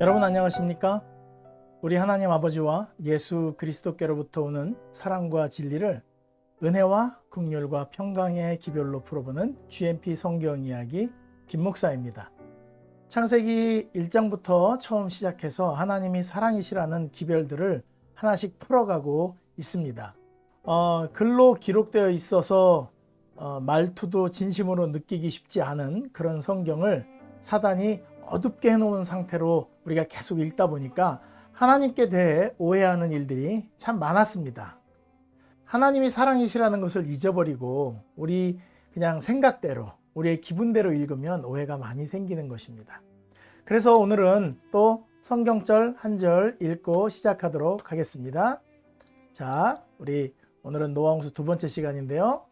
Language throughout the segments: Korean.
여러분 안녕하십니까? 우리 하나님 아버지와 예수 그리스도께로부터 오는 사랑과 진리를 은혜와 긍휼과 평강의 기별로 풀어보는 GMP 성경 이야기 김 목사입니다. 창세기 1장부터 처음 시작해서 하나님이 사랑이시라는 기별들을 하나씩 풀어가고 있습니다. 글로 기록되어 있어서 말투도 진심으로 느끼기 쉽지 않은 그런 성경을 사단이 어둡게 해놓은 상태로 우리가 계속 읽다 보니까 하나님께 대해 오해하는 일들이 참 많았습니다. 하나님이 사랑이시라는 것을 잊어버리고 우리 그냥 생각대로 우리의 기분대로 읽으면 오해가 많이 생기는 것입니다. 그래서 오늘은 또 성경절 한 절 읽고 시작하도록 하겠습니다. 자, 우리 오늘은 노아홍수 두 번째 시간인데요.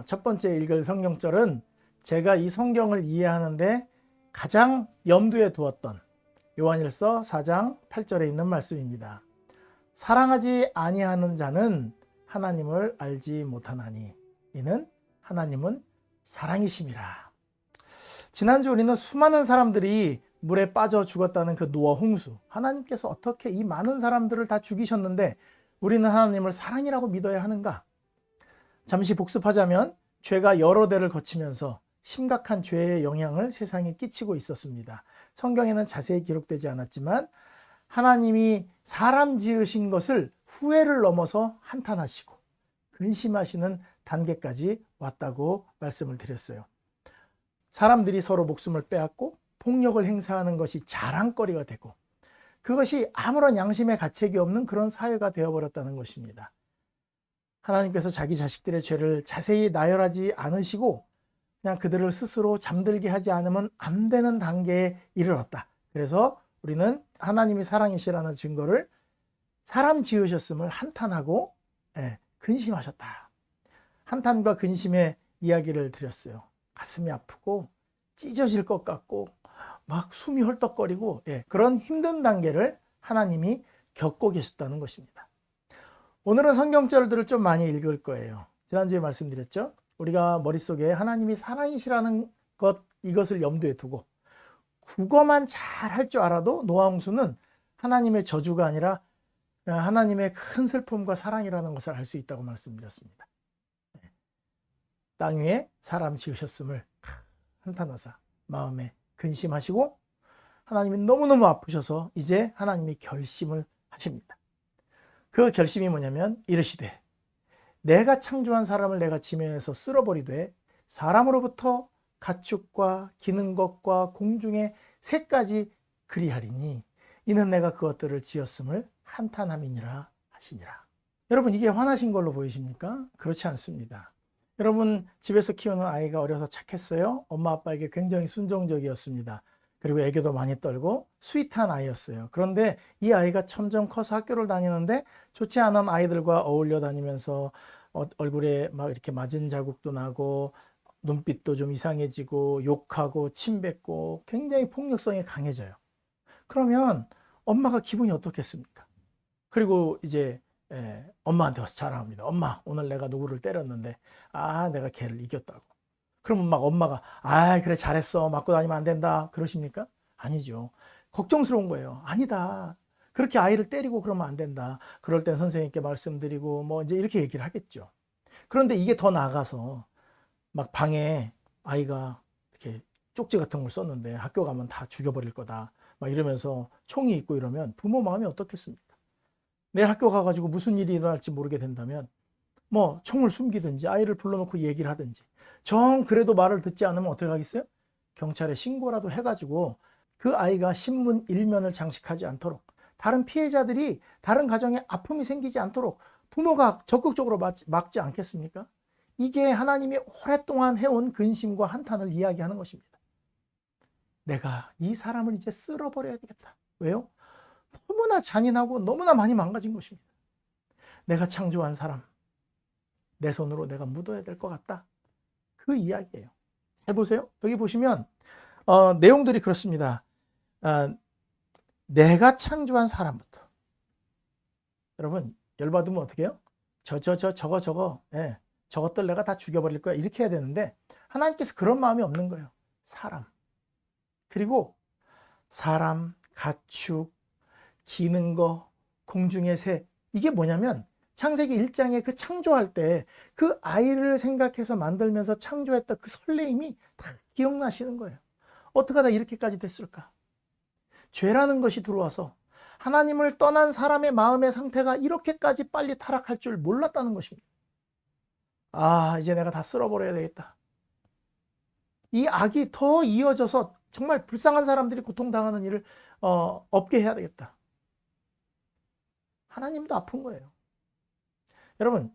첫 번째 읽을 성경절은 제가 이 성경을 이해하는데 가장 염두에 두었던 요한일서 4장 8절에 있는 말씀입니다. 사랑하지 아니하는 자는 하나님을 알지 못하나니 이는 하나님은 사랑이심이라. 지난주 우리는 수많은 사람들이 물에 빠져 죽었다는 그 노아 홍수, 하나님께서 어떻게 이 많은 사람들을 다 죽이셨는데 우리는 하나님을 사랑이라고 믿어야 하는가? 잠시 복습하자면 죄가 여러 대를 거치면서 심각한 죄의 영향을 세상에 끼치고 있었습니다. 성경에는 자세히 기록되지 않았지만 하나님이 사람 지으신 것을 후회를 넘어서 한탄하시고 근심하시는 단계까지 왔다고 말씀을 드렸어요. 사람들이 서로 목숨을 빼앗고 폭력을 행사하는 것이 자랑거리가 되고 그것이 아무런 양심의 가책이 없는 그런 사회가 되어버렸다는 것입니다. 하나님께서 자기 자식들의 죄를 자세히 나열하지 않으시고 그냥 그들을 스스로 잠들게 하지 않으면 안 되는 단계에 이르렀다. 그래서 우리는 하나님이 사랑이시라는 증거를 사람 지으셨음을 한탄하고 근심하셨다. 한탄과 근심의 이야기를 드렸어요. 가슴이 아프고 찢어질 것 같고 막 숨이 헐떡거리고 그런 힘든 단계를 하나님이 겪고 계셨다는 것입니다. 오늘은 성경절들을 좀 많이 읽을 거예요. 지난주에 말씀드렸죠. 우리가 머릿속에 하나님이 사랑이시라는 것, 이것을 염두에 두고 국어만 잘 할 줄 알아도 노아홍수는 하나님의 저주가 아니라 하나님의 큰 슬픔과 사랑이라는 것을 알 수 있다고 말씀드렸습니다. 땅 위에 사람 지으셨음을 한탄하사 마음에 근심하시고 하나님이 너무너무 아프셔서 이제 하나님이 결심을 하십니다. 그 결심이 뭐냐면 이르시되 내가 창조한 사람을 내가 지면에서 쓸어버리되 사람으로부터 가축과 기는 것과 공중의 새까지 그리하리니 이는 내가 그것들을 지었음을 한탄함이니라 하시니라. 여러분 이게 화나신 걸로 보이십니까? 그렇지 않습니다. 여러분 집에서 키우는 아이가 어려서 착했어요. 엄마 아빠에게 굉장히 순종적이었습니다. 그리고 애교도 많이 떨고 스윗한 아이였어요. 그런데 이 아이가 점점 커서 학교를 다니는데 좋지 않은 아이들과 어울려 다니면서 얼굴에 막 이렇게 맞은 자국도 나고 눈빛도 좀 이상해지고 욕하고 침 뱉고 굉장히 폭력성이 강해져요. 그러면 엄마가 기분이 어떻겠습니까? 그리고 이제 엄마한테 와서 자랑합니다. 엄마 오늘 내가 누구를 때렸는데 내가 걔를 이겼다고. 그러면 막 엄마가 그래 잘했어 맞고 다니면 안 된다 그러십니까? 아니죠. 걱정스러운 거예요. 아니다. 그렇게 아이를 때리고 그러면 안 된다. 그럴 땐 선생님께 말씀드리고 뭐 이제 이렇게 얘기를 하겠죠. 그런데 이게 더 나아가서 막 방에 아이가 이렇게 쪽지 같은 걸 썼는데 학교 가면 다 죽여버릴 거다. 막 이러면서 총이 있고 이러면 부모 마음이 어떻겠습니까? 내일 학교 가가지고 무슨 일이 일어날지 모르게 된다면 뭐 총을 숨기든지 아이를 불러놓고 얘기를 하든지 정 그래도 말을 듣지 않으면 어떻게 하겠어요? 경찰에 신고라도 해가지고 그 아이가 신문 일면을 장식하지 않도록 다른 피해자들이 다른 가정에 아픔이 생기지 않도록 부모가 적극적으로 막지 않겠습니까? 이게 하나님이 오랫동안 해온 근심과 한탄을 이야기하는 것입니다. 내가 이 사람을 이제 쓸어버려야 되겠다. 왜요? 너무나 잔인하고 너무나 많이 망가진 것입니다. 내가 창조한 사람 내 손으로 내가 묻어야 될 것 같다. 그 이야기예요. 잘 보세요. 여기 보시면 내용들이 그렇습니다. 내가 창조한 사람부터. 여러분 열받으면 어떻게 해요? 저거 저것들 내가 다 죽여버릴 거야 이렇게 해야 되는데 하나님께서 그런 마음이 없는 거예요. 사람 그리고 사람 가축, 기는 거, 공중의 새. 이게 뭐냐면 창세기 1장에 그 창조할 때 그 아이를 생각해서 만들면서 창조했던 그 설레임이 다 기억나시는 거예요. 어떻게 하다 이렇게까지 됐을까? 죄라는 것이 들어와서 하나님을 떠난 사람의 마음의 상태가 이렇게까지 빨리 타락할 줄 몰랐다는 것입니다. 아, 이제 내가 다 쓸어버려야 되겠다. 이 악이 더 이어져서 정말 불쌍한 사람들이 고통당하는 일을 없게 해야 되겠다. 하나님도 아픈 거예요. 여러분,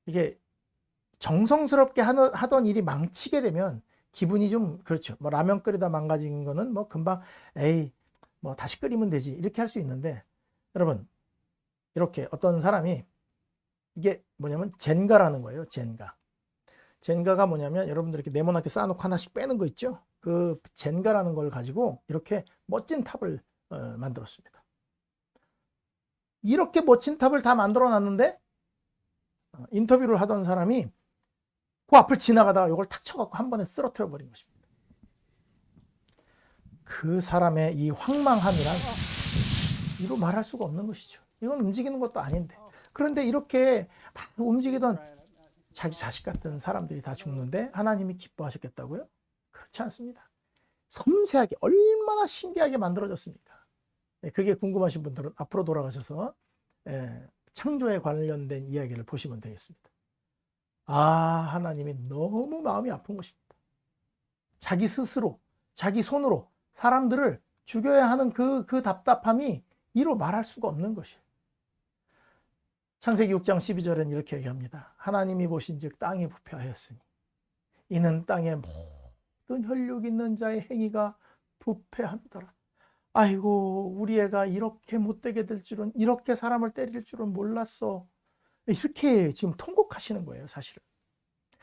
이게 정성스럽게 하던 일이 망치게 되면 기분이 좀 그렇죠. 뭐 라면 끓이다 망가진 거는 뭐 금방 에이 뭐 다시 끓이면 되지 이렇게 할 수 있는데, 여러분 이렇게 어떤 사람이 이게 뭐냐면 젠가라는 거예요. 젠가가 뭐냐면 여러분들 이렇게 네모나게 쌓아놓고 하나씩 빼는 거 있죠. 그 젠가라는 걸 가지고 이렇게 멋진 탑을 만들었습니다. 이렇게 멋진 탑을 다 만들어 놨는데 인터뷰를 하던 사람이 그 앞을 지나가다가 이걸 탁 쳐갖고 한 번에 쓰러뜨려 버린 것입니다. 그 사람의 이 황망함이란 이로 말할 수가 없는 것이죠. 이건 움직이는 것도 아닌데. 그런데 이렇게 막 움직이던 자기 자식 같은 사람들이 다 죽는데 하나님이 기뻐하셨겠다고요? 그렇지 않습니다. 섬세하게 얼마나 신기하게 만들어졌습니까? 그게 궁금하신 분들은 앞으로 돌아가셔서 창조에 관련된 이야기를 보시면 되겠습니다. 아, 하나님이 너무 마음이 아픈 것입니다. 자기 스스로, 자기 손으로 사람들을 죽여야 하는 그 답답함이 이로 말할 수가 없는 것이에요. 창세기 6장 12절엔 이렇게 얘기합니다. 하나님이 보신즉 땅이 부패하였으니 이는 땅의 모든 혈육 있는 자의 행위가 부패함이더라. 아이고, 우리 애가 이렇게 못되게 될 줄은, 이렇게 사람을 때릴 줄은 몰랐어. 이렇게 지금 통곡하시는 거예요, 사실은.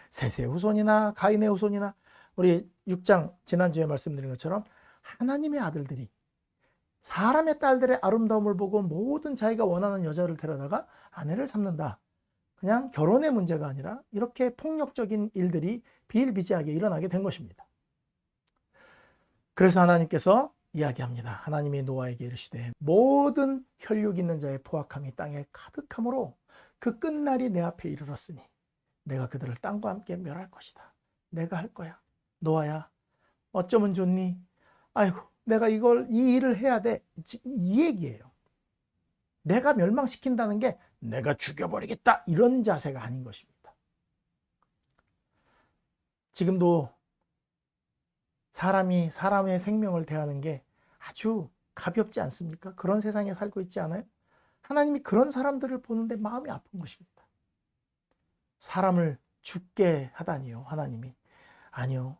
셋의 후손이나 가인의 후손이나 우리 6장 지난주에 말씀드린 것처럼 하나님의 아들들이 사람의 딸들의 아름다움을 보고 모든 자기가 원하는 여자를 데려다가 아내를 삼는다. 그냥 결혼의 문제가 아니라 이렇게 폭력적인 일들이 비일비재하게 일어나게 된 것입니다. 그래서 하나님께서 이야기합니다. 하나님이 노아에게 이르시되 모든 혈육 있는 자의 포악함이 땅에 가득함으로 그 끝날이 내 앞에 이르렀으니 내가 그들을 땅과 함께 멸할 것이다. 내가 할 거야. 노아야, 어쩌면 좋니? 아이고, 내가 이 일을 해야 돼. 이 얘기예요. 내가 멸망시킨다는 게 내가 죽여버리겠다 이런 자세가 아닌 것입니다. 지금도 사람이 사람의 생명을 대하는 게 아주 가볍지 않습니까? 그런 세상에 살고 있지 않아요? 하나님이 그런 사람들을 보는데 마음이 아픈 것입니다. 사람을 죽게 하다니요, 하나님이. 아니요.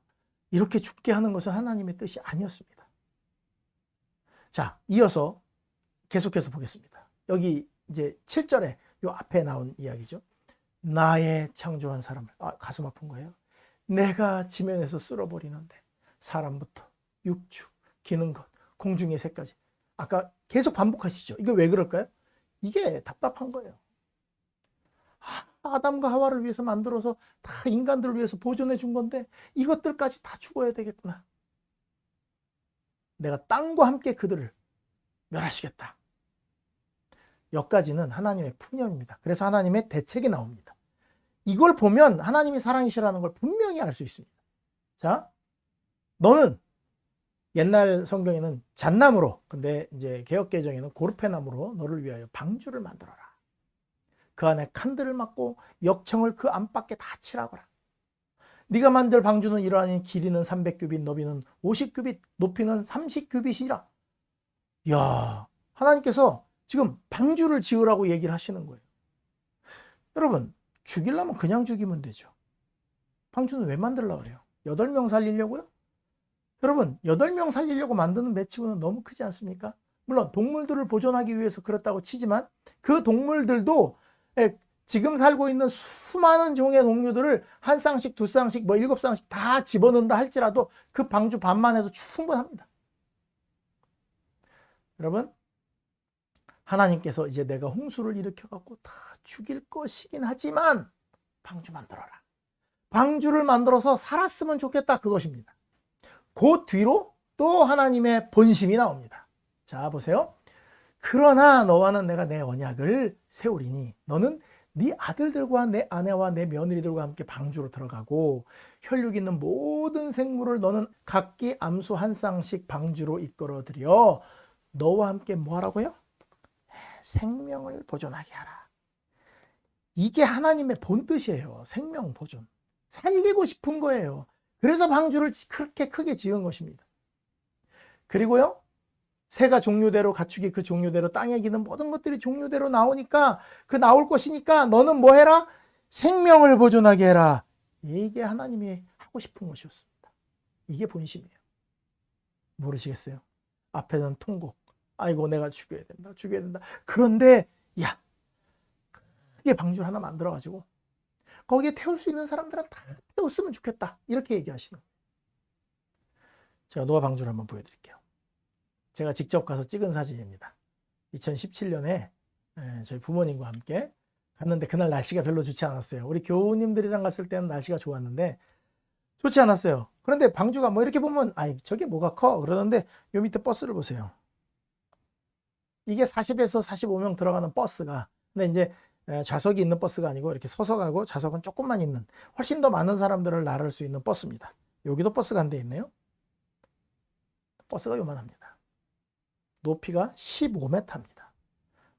이렇게 죽게 하는 것은 하나님의 뜻이 아니었습니다. 자, 이어서 계속해서 보겠습니다. 여기 이제 7절에 요 앞에 나온 이야기죠. 나의 창조한 사람을, 가슴 아픈 거예요. 내가 지면에서 쓸어버리는데 사람부터 육축, 기는 것, 공중의 새까지. 아까 계속 반복하시죠. 이게 왜 그럴까요? 이게 답답한 거예요. 아담과 하와를 위해서 만들어서 다 인간들을 위해서 보존해 준 건데 이것들까지 다 죽어야 되겠구나. 내가 땅과 함께 그들을 멸하시겠다. 여기까지는 하나님의 푸념입니다. 그래서 하나님의 대책이 나옵니다. 이걸 보면 하나님이 사랑이시라는 걸 분명히 알 수 있습니다. 자, 너는 옛날 성경에는 잣나무로, 근데 이제 개역개정에는 고르페나무로 너를 위하여 방주를 만들어라. 그 안에 칸들을 막고 역청을 그 안팎에 다 칠하거라. 네가 만들 방주는 이러하니 길이는 300규빗, 너비는 50규빗, 높이는 30규빗이라. 이야, 하나님께서 지금 방주를 지으라고 얘기를 하시는 거예요. 여러분, 죽이려면 그냥 죽이면 되죠. 방주는 왜 만들려고 그래요? 8명 살리려고요? 여러분, 8명 살리려고 만드는 매치고는 너무 크지 않습니까? 물론 동물들을 보존하기 위해서 그렇다고 치지만 그 동물들도 지금 살고 있는 수많은 종의 동료들을 한 쌍씩, 두 쌍씩, 뭐 7쌍씩 다 집어넣는다 할지라도 그 방주 반만 해도 충분합니다. 여러분, 하나님께서 이제 내가 홍수를 일으켜갖고 다 죽일 것이긴 하지만 방주 만들어라. 방주를 만들어서 살았으면 좋겠다, 그것입니다. 그 뒤로 또 하나님의 본심이 나옵니다. 자, 보세요. 그러나 너와는 내가 내 언약을 세우리니 너는 네 아들들과 내 아내와 내 며느리들과 함께 방주로 들어가고 혈육 있는 모든 생물을 너는 각기 암소 한 쌍씩 방주로 이끌어들여 너와 함께 뭐 하라고요? 생명을 보존하게 하라. 이게 하나님의 본뜻이에요. 생명 보존. 살리고 싶은 거예요. 그래서 방주를 그렇게 크게 지은 것입니다. 그리고요, 새가 종류대로, 가축이 그 종류대로, 땅에 기는 모든 것들이 종류대로 나오니까, 그 나올 것이니까 너는 뭐 해라? 생명을 보존하게 해라. 이게 하나님이 하고 싶은 것이었습니다. 이게 본심이에요. 모르시겠어요? 앞에는 통곡. 아이고, 내가 죽여야 된다. 죽여야 된다. 그런데 야, 크게 방주를 하나 만들어가지고 거기에 태울 수 있는 사람들은 다 태웠으면 좋겠다. 이렇게 얘기하시는 거예요. 제가 노아 방주를 한번 보여드릴게요. 제가 직접 가서 찍은 사진입니다. 2017년에 저희 부모님과 함께 갔는데 그날 날씨가 별로 좋지 않았어요. 우리 교우님들이랑 갔을 때는 날씨가 좋았는데 좋지 않았어요. 그런데 방주가 뭐 이렇게 보면 아이 저게 뭐가 커 그러는데 요 밑에 버스를 보세요. 이게 40에서 45명 들어가는 버스가, 근데 이제 좌석이 있는 버스가 아니고 이렇게 서서 가고 좌석은 조금만 있는, 훨씬 더 많은 사람들을 나를 수 있는 버스입니다. 여기도 버스가 한 대 있네요. 버스가 요만합니다. 높이가 15m입니다.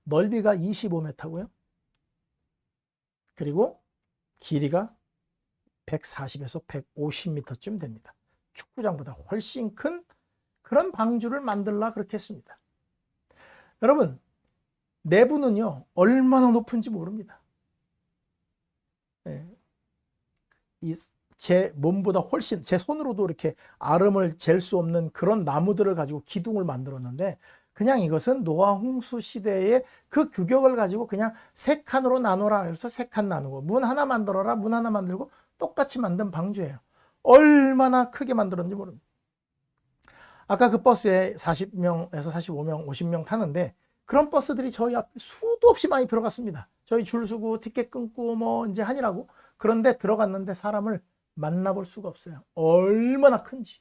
넓이가 25m고요. 그리고 길이가 140에서 150m쯤 됩니다. 축구장보다 훨씬 큰 그런 방주를 만들라 그렇게 했습니다. 여러분, 내부는요 얼마나 높은지 모릅니다. 제 몸보다 훨씬, 제 손으로도 이렇게 아름을 잴 수 없는 그런 나무들을 가지고 기둥을 만들었는데, 그냥 이것은 노아 홍수 시대의 그 규격을 가지고 그냥 세 칸으로 나눠라 그래서 세 칸 나누고, 문 하나 만들어라 문 하나 만들고 똑같이 만든 방주예요. 얼마나 크게 만들었는지 모릅니다. 아까 그 버스에 40명에서 45명, 50명 타는데 그런 버스들이 저희 앞에 수도 없이 많이 들어갔습니다. 저희 줄 서고 티켓 끊고 뭐 이제 하니라고. 그런데 들어갔는데 사람을 만나볼 수가 없어요. 얼마나 큰지.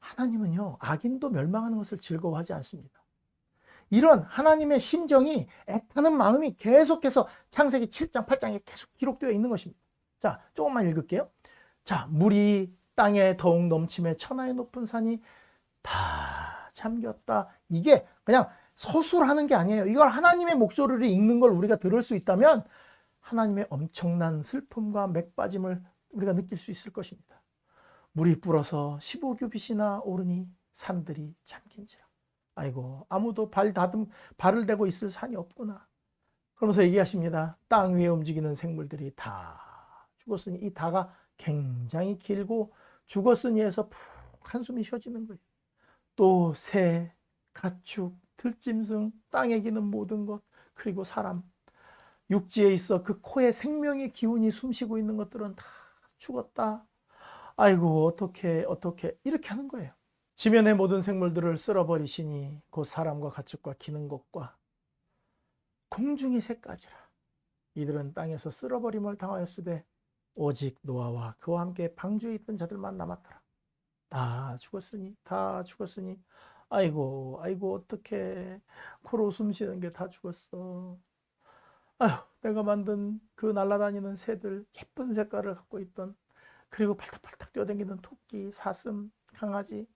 하나님은요, 악인도 멸망하는 것을 즐거워하지 않습니다. 이런 하나님의 심정이, 애타는 마음이 계속해서 창세기 7장, 8장에 계속 기록되어 있는 것입니다. 자, 조금만 읽을게요. 자, 물이 땅에 더욱 넘침에 천하의 높은 산이 다 잠겼다. 이게 그냥 서술하는 게 아니에요. 이걸 하나님의 목소리를 읽는 걸 우리가 들을 수 있다면 하나님의 엄청난 슬픔과 맥빠짐을 우리가 느낄 수 있을 것입니다. 물이 불어서 15규빗이나 오르니 산들이 잠긴지라. 아이고, 아무도 발을 대고 있을 산이 없구나. 그러면서 얘기하십니다. 땅 위에 움직이는 생물들이 다 죽었으니, 이 다가 굉장히 길고 죽었으니에서 푹 한숨이 쉬어지는 거예요. 또 새, 가축, 들짐승, 땅에 기는 모든 것, 그리고 사람, 육지에 있어 그 코에 생명의 기운이 숨쉬고 있는 것들은 다 죽었다. 아이고, 어떻게 이렇게 하는 거예요. 지면의 모든 생물들을 쓸어버리시니 곧 사람과 가축과 기는 것과 공중의 새까지라. 이들은 땅에서 쓸어버림을 당하였으되 오직 노아와 그와 함께 방주에 있던 자들만 남았더라. 다 죽었으니 아이고 어떡해. 코로 숨쉬는 게 다 죽었어. 아휴, 내가 만든 그 날아다니는 새들, 예쁜 색깔을 갖고 있던, 그리고 팔딱팔딱 뛰어다니는 토끼, 사슴, 강아지,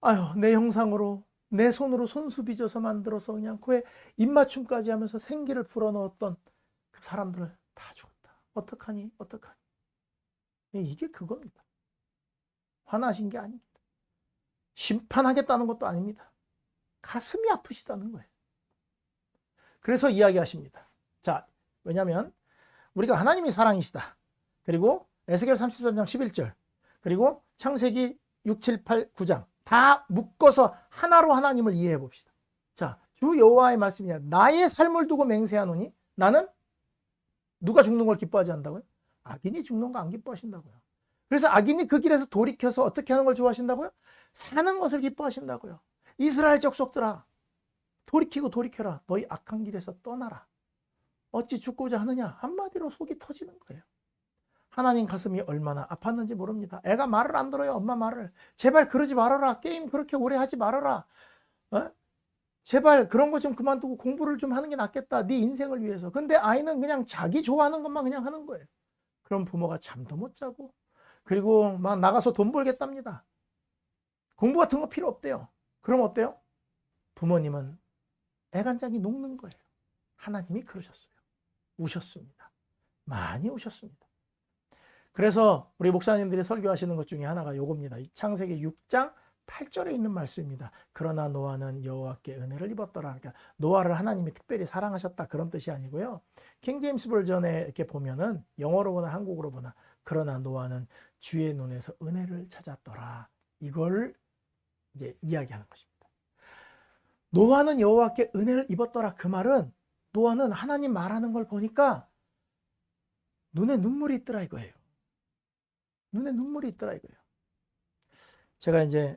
아휴, 내 형상으로 내 손으로 손수 빚어서 만들어서 그냥 코에 입맞춤까지 하면서 생기를 불어넣었던 그 사람들을 다 죽었다. 어떡하니? 이게 그겁니다. 화나신 게 아닙니다. 심판하겠다는 것도 아닙니다. 가슴이 아프시다는 거예요. 그래서 이야기하십니다. 자, 왜냐하면 우리가 하나님이 사랑이시다. 그리고 에스겔 33장 11절, 그리고 창세기 6, 7, 8, 9장 다 묶어서 하나로 하나님을 이해해 봅시다. 자, 주 여호와의 말씀이냐. 나의 삶을 두고 맹세하노니, 나는 누가 죽는 걸 기뻐하지 않는다고요? 악인이 죽는 거 안 기뻐하신다고요. 그래서 악인이 그 길에서 돌이켜서 어떻게 하는 걸 좋아하신다고요? 사는 것을 기뻐하신다고요. 이스라엘 족속들아, 돌이켜라. 너희 악한 길에서 떠나라. 어찌 죽고자 하느냐. 한마디로 속이 터지는 거예요. 하나님 가슴이 얼마나 아팠는지 모릅니다. 애가 말을 안 들어요. 엄마 말을. 제발 그러지 말아라. 게임 그렇게 오래 하지 말아라. 어? 제발 그런 거 좀 그만두고 공부를 좀 하는 게 낫겠다. 네 인생을 위해서. 근데 아이는 그냥 자기 좋아하는 것만 그냥 하는 거예요. 그럼 부모가 잠도 못 자고 그리고 막 나가서 돈 벌겠답니다. 공부 같은 거 필요 없대요. 그럼 어때요? 부모님은 애간장이 녹는 거예요. 하나님이 그러셨어요. 우셨습니다. 많이 우셨습니다. 그래서 우리 목사님들이 설교하시는 것 중에 하나가 요겁니다. 창세기 6장 8절에 있는 말씀입니다. 그러나 노아는 여호와께 은혜를 입었더라. 그러니까 노아를 하나님이 특별히 사랑하셨다 그런 뜻이 아니고요. 킹제임스 버전에 이렇게 보면은 영어로 보나 한국어로 보나 그러나 노아는 주의 눈에서 은혜를 찾았더라. 이걸 이제 이야기하는 것입니다. 노아는 여호와께 은혜를 입었더라. 그 말은 노아는 하나님 말하는 걸 보니까 눈에 눈물이 있더라 이거예요. 눈에 눈물이 있더라 이거예요. 제가 이제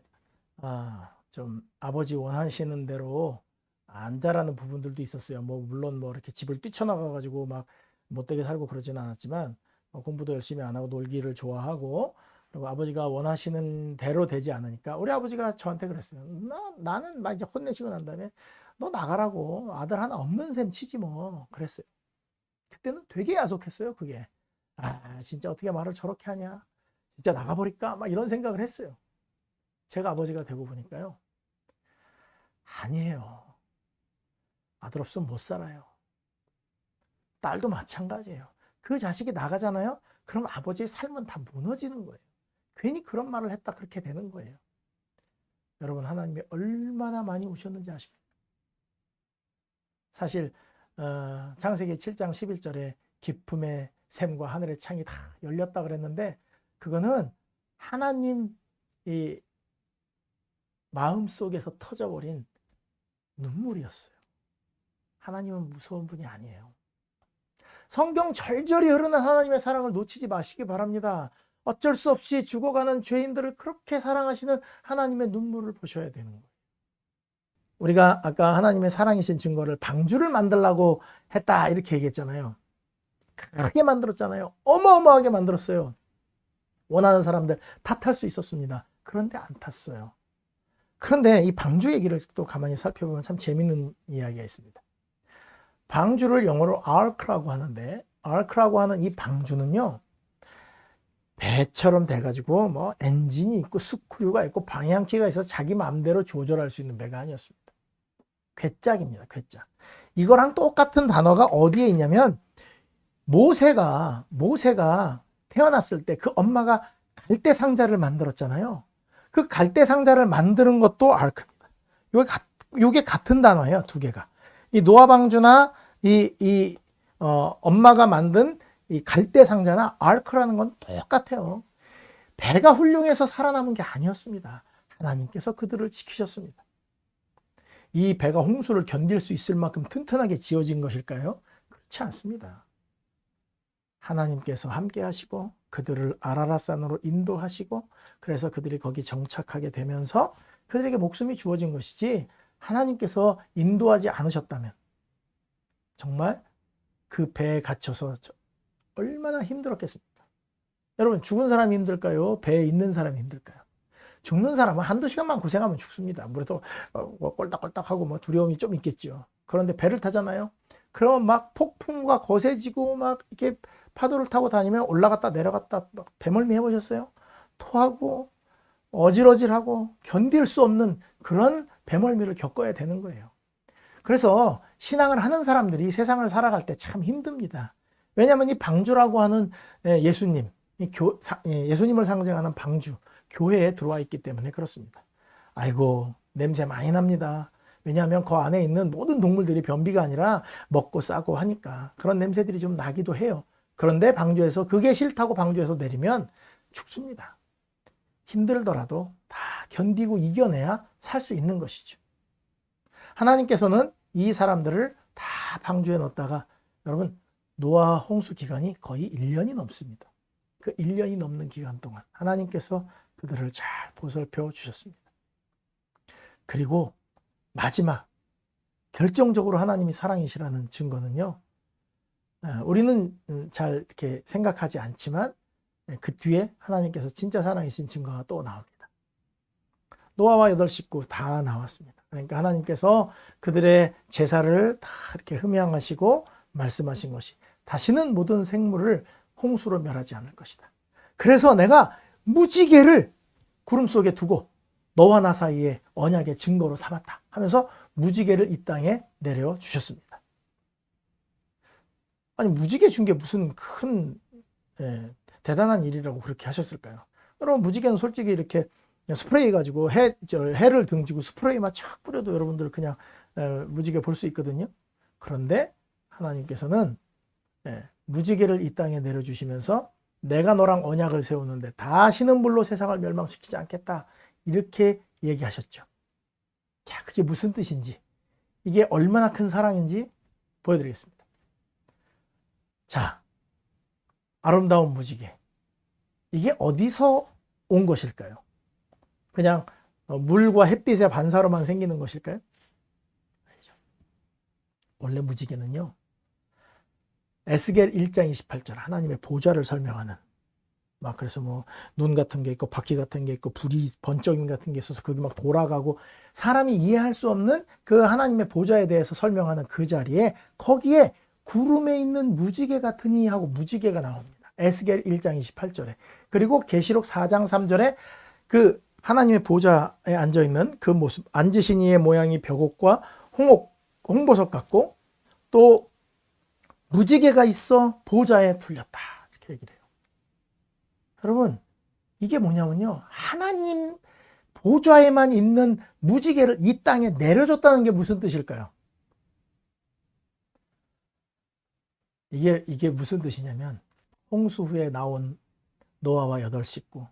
좀 아버지 원하시는 대로 안 자라는 부분들도 있었어요. 뭐 물론 뭐 이렇게 집을 뛰쳐나가 가지고 막 못되게 살고 그러진 않았지만 공부도 열심히 안 하고 놀기를 좋아하고 그리고 아버지가 원하시는 대로 되지 않으니까 우리 아버지가 저한테 그랬어요. 나는 막 이제 혼내시고 난 다음에 너 나가라고 아들 하나 없는 셈 치지 뭐 그랬어요. 그때는 되게 야속했어요. 그게 진짜 어떻게 말을 저렇게 하냐 진짜 나가버릴까 막 이런 생각을 했어요. 제가 아버지가 되고 보니까요. 아니에요. 아들 없으면 못 살아요. 딸도 마찬가지예요. 그 자식이 나가잖아요. 그럼 아버지의 삶은 다 무너지는 거예요. 괜히 그런 말을 했다 그렇게 되는 거예요. 여러분 하나님이 얼마나 많이 우셨는지 아십니까? 사실 창세기 7장 11절에 기쁨의 샘과 하늘의 창이 다 열렸다 그랬는데 그거는 하나님 이 마음속에서 터져버린 눈물이었어요. 하나님은 무서운 분이 아니에요. 성경 절절히 흐르는 하나님의 사랑을 놓치지 마시기 바랍니다. 어쩔 수 없이 죽어가는 죄인들을 그렇게 사랑하시는 하나님의 눈물을 보셔야 되는 거예요. 우리가 아까 하나님의 사랑이신 증거를 방주를 만들라고 했다 이렇게 얘기했잖아요. 크게 만들었잖아요. 어마어마하게 만들었어요. 원하는 사람들 다 탈 수 있었습니다. 그런데 안 탔어요. 그런데 이 방주 얘기를 또 가만히 살펴보면 참 재밌는 이야기가 있습니다. 방주를 영어로 ark라고 하는데 ark라고 하는 이 방주는요. 배처럼 돼가지고 뭐 엔진이 있고 스크류가 있고 방향키가 있어서 자기 마음대로 조절할 수 있는 배가 아니었습니다. 괴짝입니다. 괴짝. 이거랑 똑같은 단어가 어디에 있냐면 모세가 태어났을 때 그 엄마가 갈대 상자를 만들었잖아요. 그 갈대 상자를 만드는 것도 아크입니다. 요게 같은 단어예요. 두 개가. 이 노아 방주나 엄마가 만든 이 갈대 상자나 아크라는 건 똑같아요. 배가 훌륭해서 살아남은 게 아니었습니다. 하나님께서 그들을 지키셨습니다. 이 배가 홍수를 견딜 수 있을 만큼 튼튼하게 지어진 것일까요? 그렇지 않습니다. 하나님께서 함께 하시고 그들을 아라랏산으로 인도하시고 그래서 그들이 거기 정착하게 되면서 그들에게 목숨이 주어진 것이지 하나님께서 인도하지 않으셨다면 정말 그 배에 갇혀서 얼마나 힘들었겠습니까? 여러분 죽은 사람이 힘들까요? 배에 있는 사람이 힘들까요? 죽는 사람은 한두 시간만 고생하면 죽습니다. 물에서 꼴딱꼴딱하고 뭐 두려움이 좀 있겠죠. 그런데 배를 타잖아요. 그러면 막 폭풍과 거세지고 막 이렇게 파도를 타고 다니면 올라갔다 내려갔다 막 배멀미 해보셨어요? 토하고 어질어질하고 견딜 수 없는 그런 배멀미를 겪어야 되는 거예요. 그래서 신앙을 하는 사람들이 세상을 살아갈 때 참 힘듭니다. 왜냐하면 이 방주라고 하는 예수님, 예수님을 상징하는 방주, 교회에 들어와 있기 때문에 그렇습니다. 아이고 냄새 많이 납니다. 왜냐하면 그 안에 있는 모든 동물들이 변비가 아니라 먹고 싸고 하니까 그런 냄새들이 좀 나기도 해요. 그런데 방주에서 그게 싫다고 방주에서 내리면 죽습니다. 힘들더라도 다 견디고 이겨내야 살 수 있는 것이죠. 하나님께서는 이 사람들을 다 방주에 넣었다가 여러분 노아 홍수 기간이 거의 1년이 넘습니다. 그 1년이 넘는 기간 동안 하나님께서 그들을 잘 보살펴 주셨습니다. 그리고 마지막 결정적으로 하나님이 사랑이시라는 증거는요. 우리는 잘 이렇게 생각하지 않지만 그 뒤에 하나님께서 진짜 살아계신 증거가 또 나옵니다. 노아와 8식구 다 나왔습니다. 그러니까 하나님께서 그들의 제사를 다 이렇게 흠양하시고 말씀하신 것이 다시는 모든 생물을 홍수로 멸하지 않을 것이다. 그래서 내가 무지개를 구름 속에 두고 너와 나 사이에 언약의 증거로 삼았다 하면서 무지개를 이 땅에 내려주셨습니다. 아니 무지개 준 게 무슨 큰 대단한 일이라고 그렇게 하셨을까요? 여러분 무지개는 솔직히 이렇게 스프레이 가지고 해를 등지고 스프레이만 착 뿌려도 여러분들 그냥 무지개 볼 수 있거든요. 그런데 하나님께서는 무지개를 이 땅에 내려주시면서 내가 너랑 언약을 세우는데 다시는 물로 세상을 멸망시키지 않겠다 이렇게 얘기하셨죠. 자, 그게 무슨 뜻인지 이게 얼마나 큰 사랑인지 보여드리겠습니다. 자, 아름다운 무지개 이게 어디서 온 것일까요? 그냥 물과 햇빛의 반사로만 생기는 것일까요? 아니죠. 원래 무지개는요 에스겔 1장 28절 하나님의 보좌를 설명하는 막 그래서 뭐 눈 같은 게 있고 바퀴 같은 게 있고 불이 번쩍임 같은 게 있어서 그게 막 돌아가고 사람이 이해할 수 없는 그 하나님의 보좌에 대해서 설명하는 그 자리에 거기에 구름에 있는 무지개 같으니 하고 무지개가 나옵니다. 에스겔 1장 28절에 그리고 계시록 4장 3절에 그 하나님의 보좌에 앉아있는 그 모습 앉으신 이의 모양이 벽옥과 홍보석 같고 또 무지개가 있어 보좌에 둘렸다 이렇게 얘기를 해요. 여러분 이게 뭐냐면요 하나님 보좌에만 있는 무지개를 이 땅에 내려줬다는 게 무슨 뜻일까요? 이게 무슨 뜻이냐면 홍수 후에 나온 노아와 8식구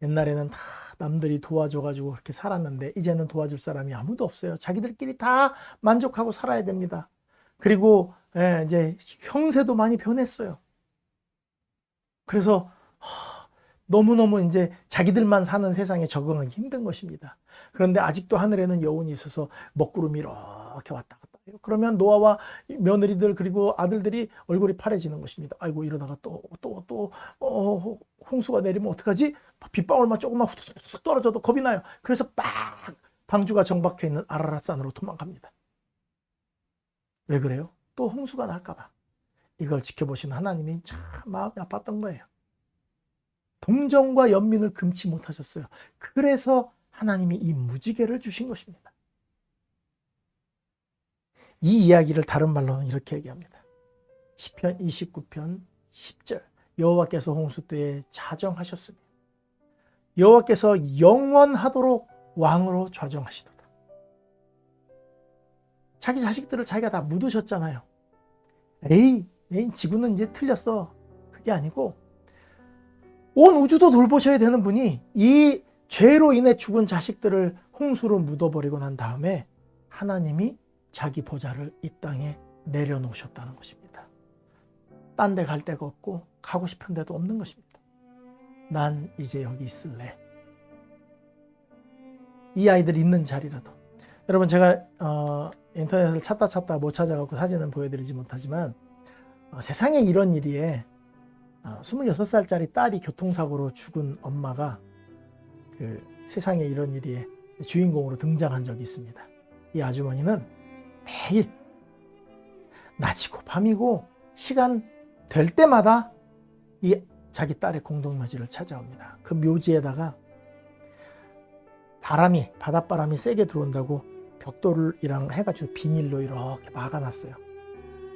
옛날에는 다 남들이 도와줘가지고 그렇게 살았는데 이제는 도와줄 사람이 아무도 없어요. 자기들끼리 다 만족하고 살아야 됩니다. 그리고 이제 형세도 많이 변했어요. 그래서 너무너무 이제 자기들만 사는 세상에 적응하기 힘든 것입니다. 그런데 아직도 하늘에는 여운이 있어서 먹구름이 이렇게 왔다 갔다 해요. 그러면 노아와 며느리들 그리고 아들들이 얼굴이 파래지는 것입니다. 아이고 이러다가 또 홍수가 내리면 어떡하지? 빗방울만 조금만 후쑥 떨어져도 겁이 나요. 그래서 빡 방주가 정박해 있는 아라랏산으로 도망갑니다. 왜 그래요? 또 홍수가 날까봐. 이걸 지켜보시는 하나님이 참 마음이 아팠던 거예요. 동정과 연민을 금치 못하셨어요. 그래서 하나님이 이 무지개를 주신 것입니다. 이 이야기를 다른 말로는 이렇게 얘기합니다. 시편 29편 10절 여호와께서 홍수 때에 자정하셨으니 여호와께서 영원하도록 왕으로 좌정하시도다. 자기 자식들을 자기가 다 묻으셨잖아요. 에이 지구는 이제 틀렸어. 그게 아니고 온 우주도 돌보셔야 되는 분이 이 죄로 인해 죽은 자식들을 홍수로 묻어버리고 난 다음에 하나님이 자기 보좌를 이 땅에 내려놓으셨다는 것입니다. 딴 데 갈 데가 없고 가고 싶은 데도 없는 것입니다. 난 이제 여기 있을래. 이 아이들 있는 자리라도. 여러분 제가 인터넷을 찾다 못 찾아갖고 사진은 보여드리지 못하지만 세상에 이런 일이에 26살짜리 딸이 교통사고로 죽은 엄마가 그 세상에 이런 일에 주인공으로 등장한 적이 있습니다. 이 아주머니는 매일 낮이고 밤이고 시간 될 때마다 이 자기 딸의 공동묘지를 찾아옵니다. 그 묘지에다가 바닷바람이 세게 들어온다고 벽돌이랑 해가지고 비닐로 이렇게 막아놨어요.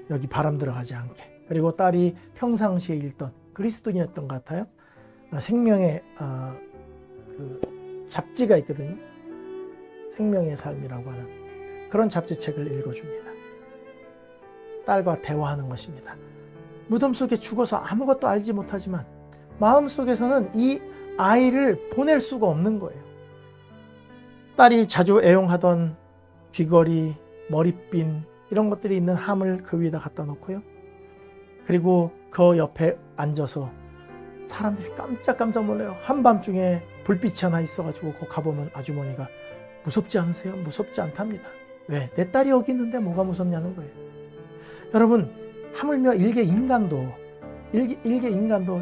여기 바람 들어가지 않게. 그리고 딸이 평상시에 읽던 그리스도인이었던 것 같아요. 생명의 그 잡지가 있거든요. 생명의 삶이라고 하는 그런 잡지책을 읽어줍니다. 딸과 대화하는 것입니다. 무덤 속에 죽어서 아무것도 알지 못하지만 마음속에서는 이 아이를 보낼 수가 없는 거예요. 딸이 자주 애용하던 귀걸이, 머리핀 이런 것들이 있는 함을 그 위에다 갖다 놓고요. 그리고 그 옆에 앉아서 사람들이 깜짝 놀라요. 한밤중에 불빛이 하나 있어가지고 거 가보면 아주머니가 무섭지 않으세요? 무섭지 않답니다. 왜? 내 딸이 여기 있는데 뭐가 무섭냐는 거예요. 여러분 하물며 일개 인간도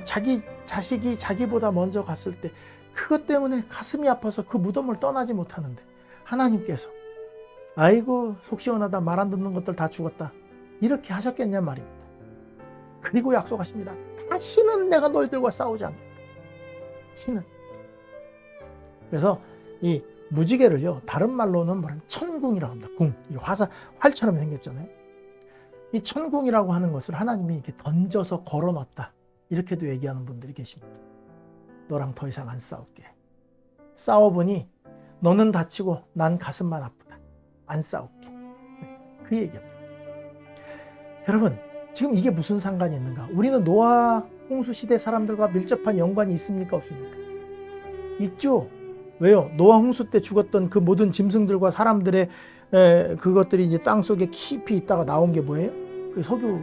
자기 자식이 자기보다 먼저 갔을 때 그것 때문에 가슴이 아파서 그 무덤을 떠나지 못하는데 하나님께서 아이고 속 시원하다, 말 안 듣는 것들 다 죽었다, 이렇게 하셨겠냐 말입니다. 그리고 약속하십니다. 다시는 내가 너희들과 싸우지 않겠다. 다시는. 그래서 이 무지개를요, 다른 말로는 뭐냐면 천궁이라고 합니다. 궁. 이 활처럼 생겼잖아요. 이 천궁이라고 하는 것을 하나님이 이렇게 던져서 걸어놨다, 이렇게도 얘기하는 분들이 계십니다. 너랑 더 이상 안 싸울게. 싸워보니 너는 다치고 난 가슴만 아프다. 안 싸울게. 그 얘기입니다. 여러분, 지금 이게 무슨 상관이 있는가? 우리는 노아 홍수 시대 사람들과 밀접한 연관이 있습니까? 없습니까? 있죠. 왜요? 노아 홍수 때 죽었던 그 모든 짐승들과 사람들의 그것들이 이제 땅 속에 깊이 있다가 나온 게 뭐예요? 그 석유,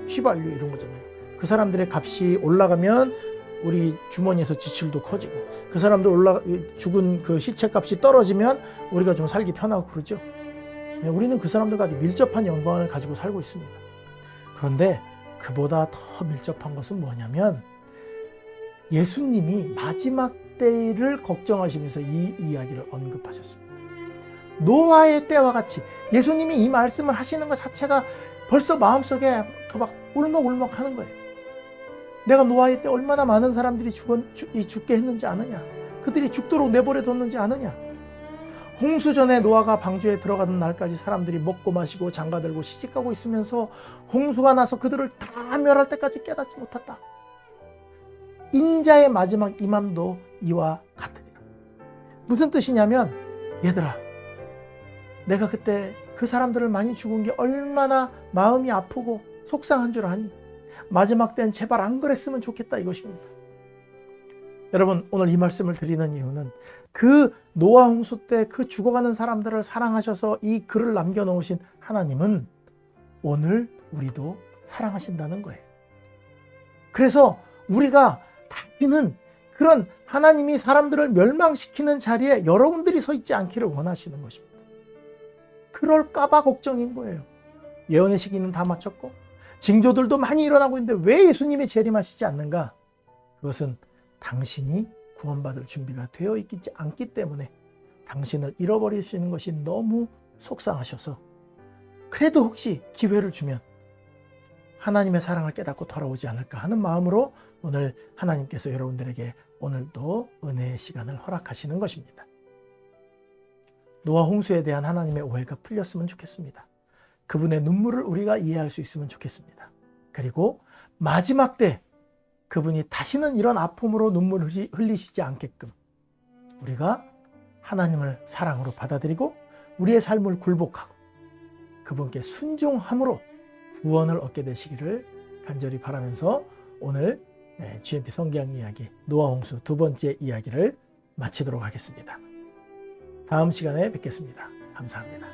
휘발유 이런 거잖아요. 그 사람들의 값이 올라가면 우리 주머니에서 지출도 커지고, 그 사람들 죽은 그 시체 값이 떨어지면 우리가 좀 살기 편하고 그러죠. 우리는 그 사람들과 아주 밀접한 연관을 가지고 살고 있습니다. 그런데 그보다 더 밀접한 것은 뭐냐면 예수님이 마지막 때를 걱정하시면서 이 이야기를 언급하셨습니다. 노아의 때와 같이 예수님이 이 말씀을 하시는 것 자체가 벌써 마음속에 막 울먹울먹 하는 거예요. 내가 노아의 때 얼마나 많은 사람들이 죽게 했는지 아느냐? 그들이 죽도록 내버려 뒀는지 아느냐? 홍수 전에 노아가 방주에 들어가는 날까지 사람들이 먹고 마시고 장가들고 시집가고 있으면서 홍수가 나서 그들을 다 멸할 때까지 깨닫지 못했다. 인자의 마지막 임함도 이와 같으리라. 무슨 뜻이냐면, 얘들아, 내가 그때 그 사람들을 많이 죽은 게 얼마나 마음이 아프고 속상한 줄 아니? 마지막 때는 제발 안 그랬으면 좋겠다, 이것입니다. 여러분, 오늘 이 말씀을 드리는 이유는 그 노아 홍수 때 그 죽어가는 사람들을 사랑하셔서 이 글을 남겨놓으신 하나님은 오늘 우리도 사랑하신다는 거예요. 그래서 우리가 다시는 그런 하나님이 사람들을 멸망시키는 자리에 여러분들이 서 있지 않기를 원하시는 것입니다. 그럴까봐 걱정인 거예요. 예언의 시기는 다 마쳤고 징조들도 많이 일어나고 있는데 왜 예수님이 재림하시지 않는가? 그것은 당신이 구원받을 준비가 되어 있지 않기 때문에 당신을 잃어버리시는 것이 너무 속상하셔서, 그래도 혹시 기회를 주면 하나님의 사랑을 깨닫고 돌아오지 않을까 하는 마음으로 오늘 하나님께서 여러분들에게 오늘도 은혜의 시간을 허락하시는 것입니다. 노아 홍수에 대한 하나님의 오해가 풀렸으면 좋겠습니다. 그분의 눈물을 우리가 이해할 수 있으면 좋겠습니다. 그리고 마지막 때 그분이 다시는 이런 아픔으로 눈물을 흘리시지 않게끔 우리가 하나님을 사랑으로 받아들이고 우리의 삶을 굴복하고 그분께 순종함으로 구원을 얻게 되시기를 간절히 바라면서 오늘 GMP 성경 이야기 노아 홍수 두 번째 이야기를 마치도록 하겠습니다. 다음 시간에 뵙겠습니다. 감사합니다.